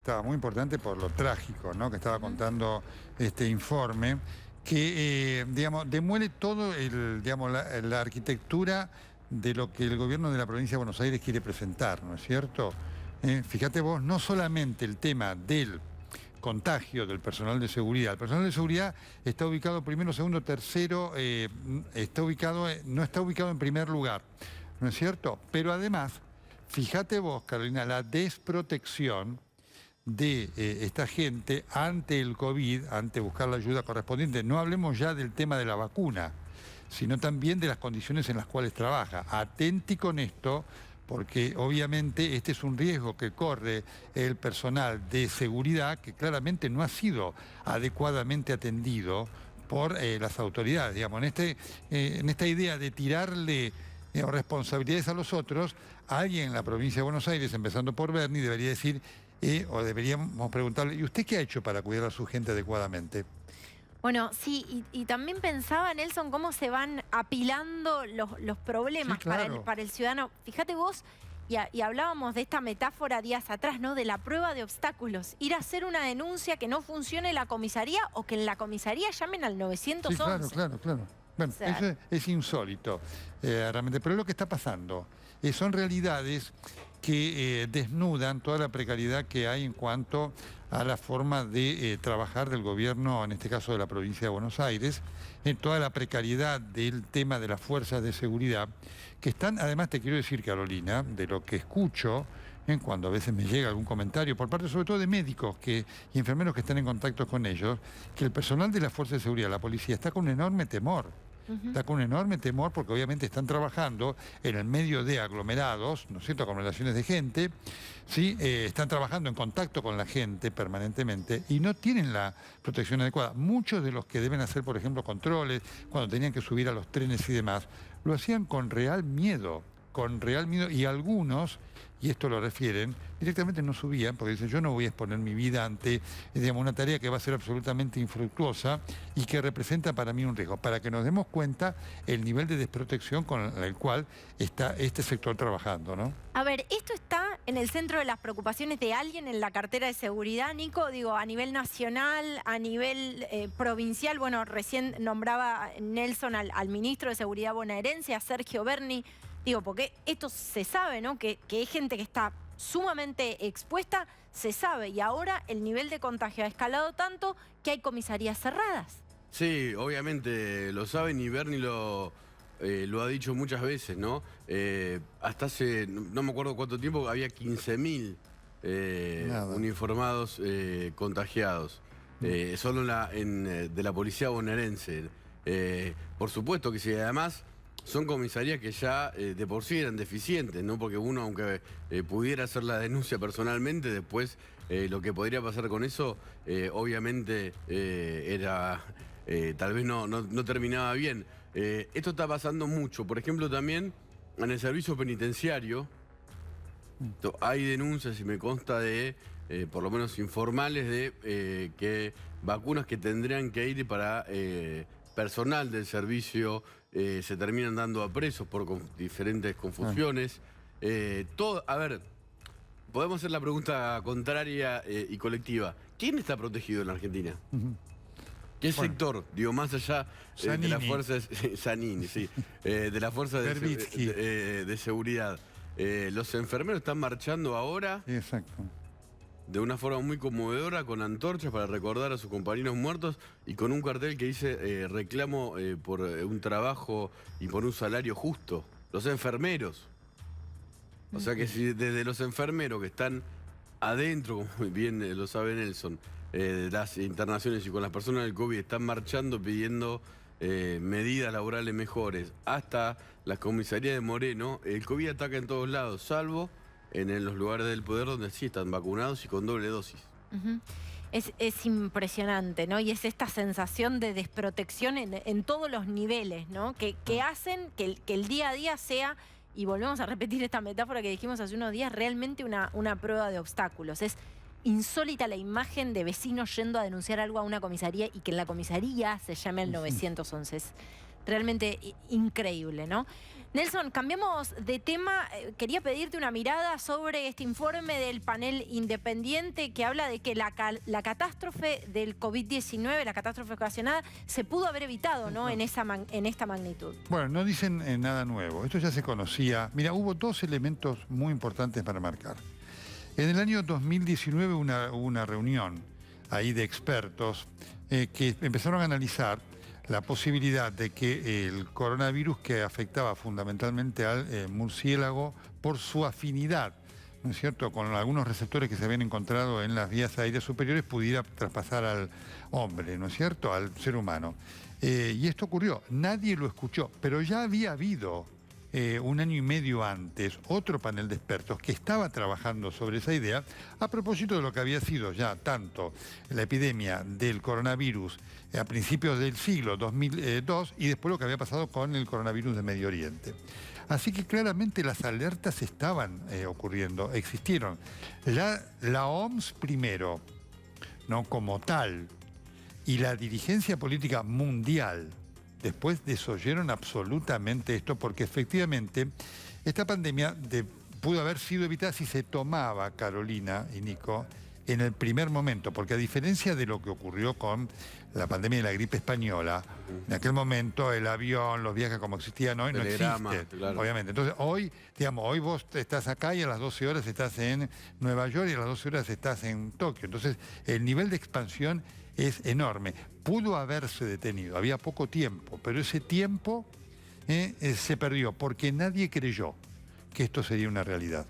Estaba muy importante por lo trágico, ¿no?, que estaba contando este informe, que digamos, demuele todo digamos, la arquitectura de lo que el gobierno de la provincia de Buenos Aires quiere presentar, ¿no es cierto? Fíjate vos, no solamente el tema del contagio del personal de seguridad. El personal de seguridad está ubicado primero, segundo, tercero, no está ubicado en primer lugar, ¿no es cierto? Pero además, fíjate vos, Carolina, la desprotección de esta gente ante el COVID, ante buscar la ayuda correspondiente. No hablemos ya del tema de la vacuna, sino también de las condiciones en las cuales trabaja. Atenti con esto, porque obviamente este es un riesgo que corre el personal de seguridad que claramente no ha sido adecuadamente atendido por las autoridades. Digamos, en esta idea de tirarle responsabilidades a los otros, alguien en la provincia de Buenos Aires, empezando por Berni, debería decir, o deberíamos preguntarle, ¿y usted qué ha hecho para cuidar a su gente adecuadamente? Bueno, sí, y también pensaba, Nelson, cómo se van apilando los problemas Sí, claro. para el ciudadano. Fíjate vos, y hablábamos de esta metáfora días atrás, ¿no? De la prueba de obstáculos. Ir a hacer una denuncia que no funcione en la comisaría o que en la comisaría llamen al 911. Sí, claro. Bueno, O sea, eso es insólito, realmente, pero es lo que está pasando. Son realidades que desnudan toda la precariedad que hay en cuanto a la forma de trabajar del gobierno, en este caso de la provincia de Buenos Aires, en toda la precariedad del tema de las fuerzas de seguridad, que están, además te quiero decir, Carolina, de lo que escucho, cuando a veces me llega algún comentario por parte sobre todo de médicos y enfermeros que están en contacto con ellos, que el personal de las fuerzas de seguridad, la policía, está con un enorme temor. Está con un enorme temor porque obviamente están trabajando en el medio de aglomerados, ¿no es cierto?, aglomeraciones de gente, ¿sí? Están trabajando en contacto con la gente permanentemente y no tienen la protección adecuada. Muchos de los que deben hacer, por ejemplo, controles, cuando tenían que subir a los trenes y demás, lo hacían con real miedo, y algunos, y esto lo refieren, directamente no subían porque dicen, yo no voy a exponer mi vida ante, digamos, una tarea que va a ser absolutamente infructuosa y que representa para mí un riesgo, para que nos demos cuenta el nivel de desprotección con el cual está este sector trabajando, ¿no? a ver, ¿esto está en el centro de las preocupaciones de alguien en la cartera de seguridad, Nico? Digo, a nivel nacional, a nivel provincial. Bueno, recién nombraba Nelson al ministro de Seguridad bonaerense, a Sergio Berni. Digo, porque esto se sabe, ¿no? Que hay gente que está sumamente expuesta, se sabe. Y ahora el nivel de contagio ha escalado tanto que hay comisarías cerradas. Sí, obviamente lo saben y Berni lo ha dicho muchas veces, ¿no? Hasta hace, no me acuerdo cuánto tiempo, había 15.000 uniformados contagiados. Solo de la policía bonaerense. Por supuesto que sí, además son comisarías que ya de por sí eran deficientes, ¿no? Porque uno, aunque pudiera hacer la denuncia personalmente, después lo que podría pasar con eso, obviamente era... tal vez no terminaba bien. Esto está pasando mucho. Por ejemplo, también en el servicio penitenciario hay denuncias, y me consta de, por lo menos informales, de que vacunas que tendrían que ir para personal del servicio se terminan dando a presos por diferentes confusiones. A ver, podemos hacer la pregunta contraria y colectiva. ¿Quién está protegido en la Argentina? ¿Qué sector? Digo, más allá de las fuerzas... Zanini, sí. De las fuerzas de seguridad. Los enfermeros están marchando ahora... Exacto. De una forma muy conmovedora, con antorchas para recordar a sus compañeros muertos y con un cartel que dice reclamo por un trabajo y por un salario justo. Los enfermeros. O sea que si desde los enfermeros que están adentro, como bien lo sabe Nelson, de las internaciones y con las personas del COVID están marchando pidiendo medidas laborales mejores, hasta las comisarías de Moreno, el COVID ataca en todos lados, salvo en los lugares del poder donde sí están vacunados y con doble dosis. Es impresionante, ¿no? Y es esta sensación de desprotección en todos los niveles, ¿no? Que hacen que el día a día sea, y volvemos a repetir esta metáfora que dijimos hace unos días, realmente una prueba de obstáculos. Es insólita la imagen de vecinos yendo a denunciar algo a una comisaría y que en la comisaría se llame al 911. Es realmente increíble, ¿no? Nelson, cambiamos de tema. Quería pedirte una mirada sobre este informe del panel independiente que habla de que la catástrofe del COVID-19, la catástrofe ocasionada, se pudo haber evitado, ¿no? En esta magnitud. Bueno, no dicen nada nuevo. Esto ya se conocía. Mira, hubo dos elementos muy importantes para marcar. En el año 2019 hubo una reunión ahí de expertos que empezaron a analizar la posibilidad de que el coronavirus, que afectaba fundamentalmente al murciélago por su afinidad, ¿no es cierto?, con algunos receptores que se habían encontrado en las vías aéreas superiores, pudiera traspasar al hombre, ¿no es cierto?, al ser humano. Y esto ocurrió, nadie lo escuchó, pero ya había habido un año y medio antes otro panel de expertos que estaba trabajando sobre esa idea a propósito de lo que había sido ya tanto la epidemia del coronavirus a principios del siglo 2002 y después lo que había pasado con el coronavirus de Medio Oriente. Así que claramente las alertas estaban ocurriendo, existieron. Ya la OMS primero, ¿no?, como tal, y la dirigencia política mundial después desoyeron absolutamente esto, porque efectivamente esta pandemia pudo haber sido evitada si se tomaba, Carolina y Nico, en el primer momento, porque a diferencia de lo que ocurrió con la pandemia de la gripe española, en aquel momento el avión, los viajes como existían hoy, no existe, claro, obviamente. Entonces hoy, digamos, hoy vos estás acá y a las 12 horas estás en Nueva York y a las 12 horas estás en Tokio. Entonces el nivel de expansión es enorme. Pudo haberse detenido, había poco tiempo, pero ese tiempo se perdió porque nadie creyó que esto sería una realidad.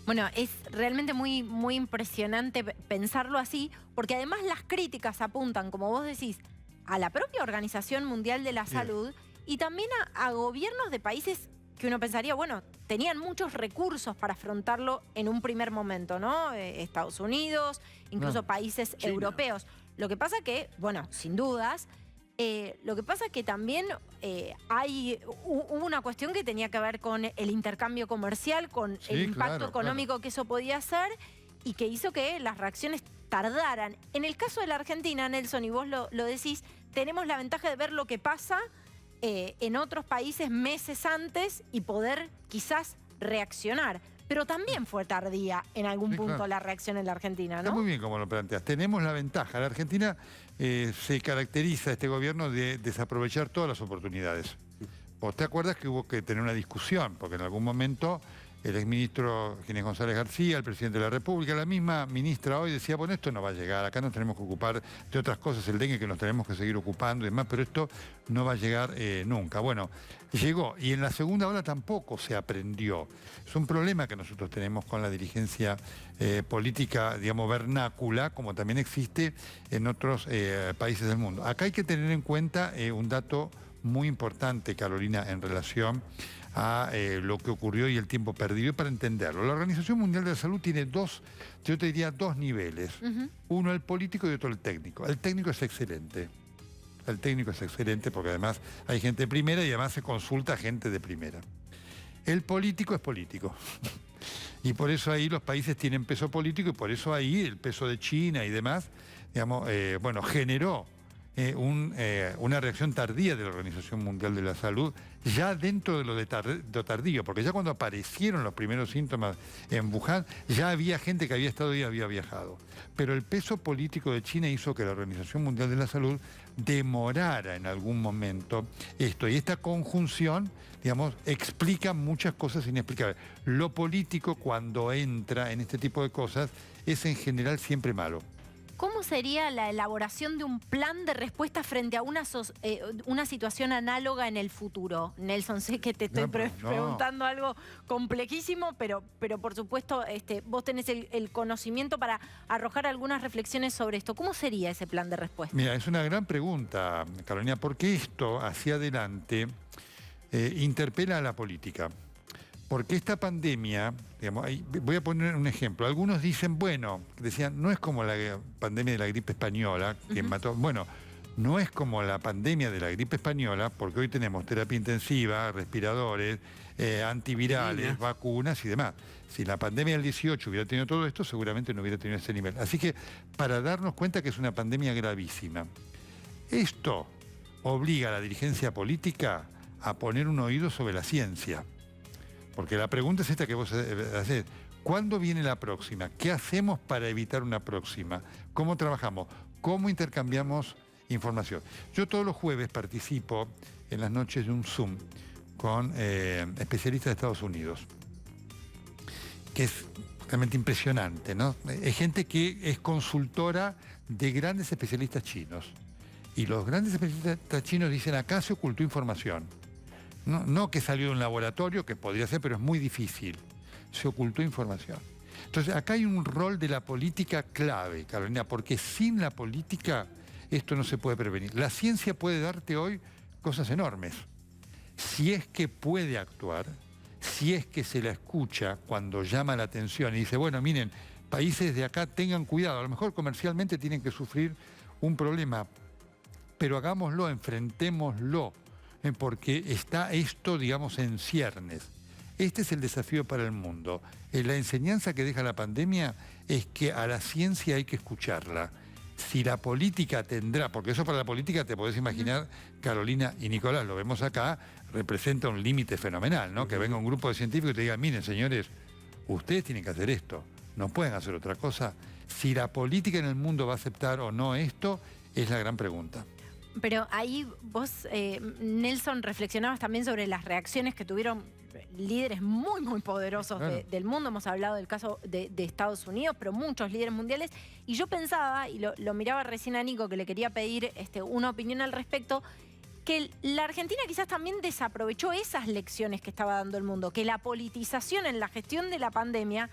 Bueno, es realmente muy, muy impresionante pensarlo así, porque además las críticas apuntan, como vos decís, a la propia Organización Mundial de la Salud y también a gobiernos de países que uno pensaría, bueno, tenían muchos recursos para afrontarlo en un primer momento, ¿no? Estados Unidos, incluso países europeos. Lo que pasa que, bueno, sin dudas, lo que pasa que también hubo una cuestión que tenía que ver con el intercambio comercial, con el impacto económico que eso podía hacer y que hizo que las reacciones tardaran. En el caso de la Argentina, Nelson, y vos lo decís, tenemos la ventaja de ver lo que pasa en otros países meses antes y poder quizás reaccionar. Pero también fue tardía en algún punto la reacción en la Argentina, ¿no? Está muy bien como lo planteas. Tenemos la ventaja. La Argentina se caracteriza, este gobierno, de desaprovechar todas las oportunidades. ¿Vos te acuerdas que hubo que tener una discusión? Porque en algún momento el exministro Ginés González García, el presidente de la República, la misma ministra hoy decía, bueno, esto no va a llegar, acá nos tenemos que ocupar de otras cosas, el dengue que nos tenemos que seguir ocupando y demás, pero esto no va a llegar nunca. Bueno, llegó y en la segunda ola tampoco se aprendió. Es un problema que nosotros tenemos con la dirigencia política, digamos, vernácula, como también existe en otros países del mundo. Acá hay que tener en cuenta un dato muy importante, Carolina, en relación a lo que ocurrió y el tiempo perdido, para entenderlo. La Organización Mundial de la Salud tiene yo te diría dos niveles. Uno el político y otro el técnico. El técnico es excelente. El técnico es excelente porque además hay gente de primera y además se consulta a gente de primera. El político es político. Y por eso ahí los países tienen peso político y por eso ahí el peso de China y demás, digamos, bueno, generó una reacción tardía de la Organización Mundial de la Salud, ya dentro de lo tardío, porque ya cuando aparecieron los primeros síntomas en Wuhan, ya había gente que había estado y había viajado. Pero el peso político de China hizo que la Organización Mundial de la Salud demorara en algún momento esto. Y esta conjunción, digamos, explica muchas cosas inexplicables. Lo político, cuando entra en este tipo de cosas, es en general siempre malo. ¿Cómo sería la elaboración de un plan de respuesta frente a una situación análoga en el futuro? Nelson, sé que te estoy preguntando algo complejísimo, pero por supuesto vos tenés el conocimiento para arrojar algunas reflexiones sobre esto. ¿Cómo sería ese plan de respuesta? Mira, es una gran pregunta, Carolina, porque esto hacia adelante interpela a la política. Porque esta pandemia, digamos, voy a poner un ejemplo. Algunos dicen, bueno, decían, no es como la pandemia de la gripe española, que mató. Bueno, no es como la pandemia de la gripe española, porque hoy tenemos terapia intensiva, respiradores, antivirales, vacunas y demás. Si la pandemia del 18 hubiera tenido todo esto, seguramente no hubiera tenido ese nivel. Así que, para darnos cuenta que es una pandemia gravísima, esto obliga a la dirigencia política a poner un oído sobre la ciencia. Porque la pregunta es esta que vos hacés. ¿Cuándo viene la próxima? ¿Qué hacemos para evitar una próxima? ¿Cómo trabajamos? ¿Cómo intercambiamos información? Yo todos los jueves participo en las noches de un Zoom con especialistas de Estados Unidos, que es realmente impresionante, ¿no? Es gente que es consultora de grandes especialistas chinos. Y los grandes especialistas chinos dicen, acá se ocultó información. No que salió de un laboratorio, que podría ser, pero es muy difícil. Se ocultó información. Entonces, acá hay un rol de la política clave, Carolina, porque sin la política esto no se puede prevenir. La ciencia puede darte hoy cosas enormes. Si es que puede actuar, si es que se la escucha cuando llama la atención y dice, bueno, miren, países de acá tengan cuidado, a lo mejor comercialmente tienen que sufrir un problema, pero hagámoslo, enfrentémoslo, porque está esto, digamos, en ciernes. Este es el desafío para el mundo. La enseñanza que deja la pandemia es que a la ciencia hay que escucharla. Si la política tendrá, porque eso para la política te podés imaginar, Carolina y Nicolás, lo vemos acá, representa un límite fenomenal, ¿no? Que venga un grupo de científicos y te diga, miren, señores, ustedes tienen que hacer esto, no pueden hacer otra cosa. Si la política en el mundo va a aceptar o no esto, es la gran pregunta. Pero ahí vos, Nelson, reflexionabas también sobre las reacciones que tuvieron líderes muy, muy poderosos del mundo. Hemos hablado del caso de Estados Unidos, pero muchos líderes mundiales. Y yo pensaba, y lo miraba recién a Nico, que le quería pedir una opinión al respecto, que la Argentina quizás también desaprovechó esas lecciones que estaba dando el mundo, que la politización en la gestión de la pandemia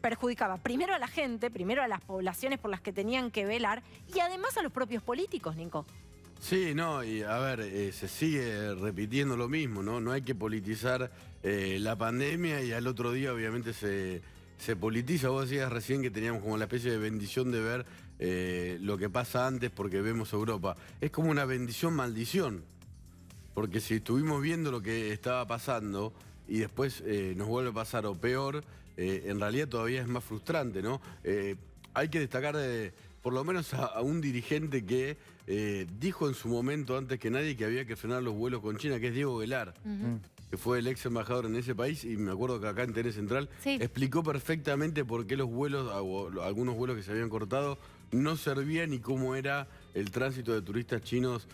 perjudicaba primero a la gente, primero a las poblaciones por las que tenían que velar, y además a los propios políticos, Nico. Sí, no, y a ver, se sigue repitiendo lo mismo, ¿no? No hay que politizar la pandemia y al otro día obviamente se politiza. Vos decías recién que teníamos como la especie de bendición de ver lo que pasa antes porque vemos Europa. Es como una bendición-maldición, porque si estuvimos viendo lo que estaba pasando y después nos vuelve a pasar o peor, en realidad todavía es más frustrante, ¿no? Hay que destacar por lo menos a un dirigente que dijo en su momento, antes que nadie, que había que frenar los vuelos con China, que es Diego Velar, que fue el ex embajador en ese país, y me acuerdo que acá en Tele Central explicó perfectamente por qué los vuelos, algunos vuelos que se habían cortado, no servían y cómo era el tránsito de turistas chinos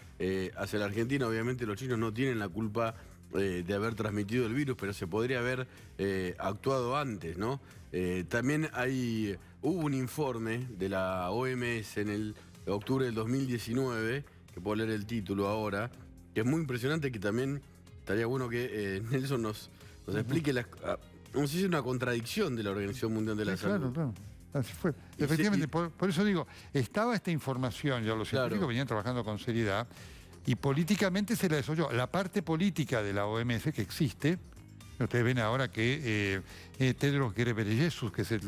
hacia la Argentina. Obviamente los chinos no tienen la culpa de haber transmitido el virus, pero se podría haber actuado antes, ¿no? También hubo un informe de la OMS en el octubre del 2019, que puedo leer el título ahora, que es muy impresionante, que también estaría bueno que Nelson nos explique no sé si es una contradicción de la Organización Mundial de la Salud. Claro. Así fue. Efectivamente, por eso digo, estaba esta información, ya los científicos venían trabajando con seriedad, y políticamente se la desoyó. La parte política de la OMS que existe, ustedes ven ahora que Tedros Ghebreyesus, que es el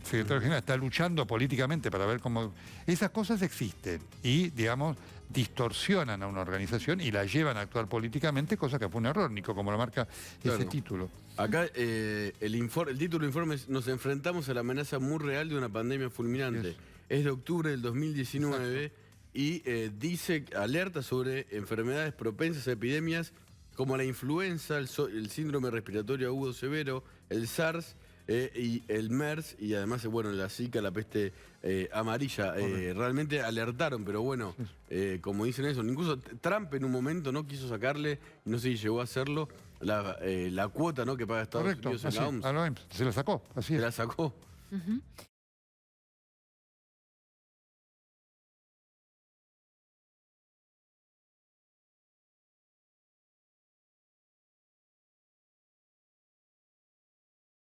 secretario general, está luchando políticamente para ver cómo... Esas cosas existen y, digamos, distorsionan a una organización y la llevan a actuar políticamente, cosa que fue un error, Nico, como lo marca ese título. Acá el título del informe es: nos enfrentamos a la amenaza muy real de una pandemia fulminante. Es de octubre del 2019. Exacto. Y dice, alerta sobre enfermedades propensas a epidemias como la influenza, el síndrome respiratorio agudo severo, el SARS y el MERS, y además, bueno, la Zika, la peste amarilla. Realmente alertaron, pero bueno, como dicen eso, incluso Trump en un momento no quiso sacarle, no sé si llegó a hacerlo, la cuota, ¿no?, que paga Estados Unidos en la OMS. Se la sacó, así es. Se la sacó.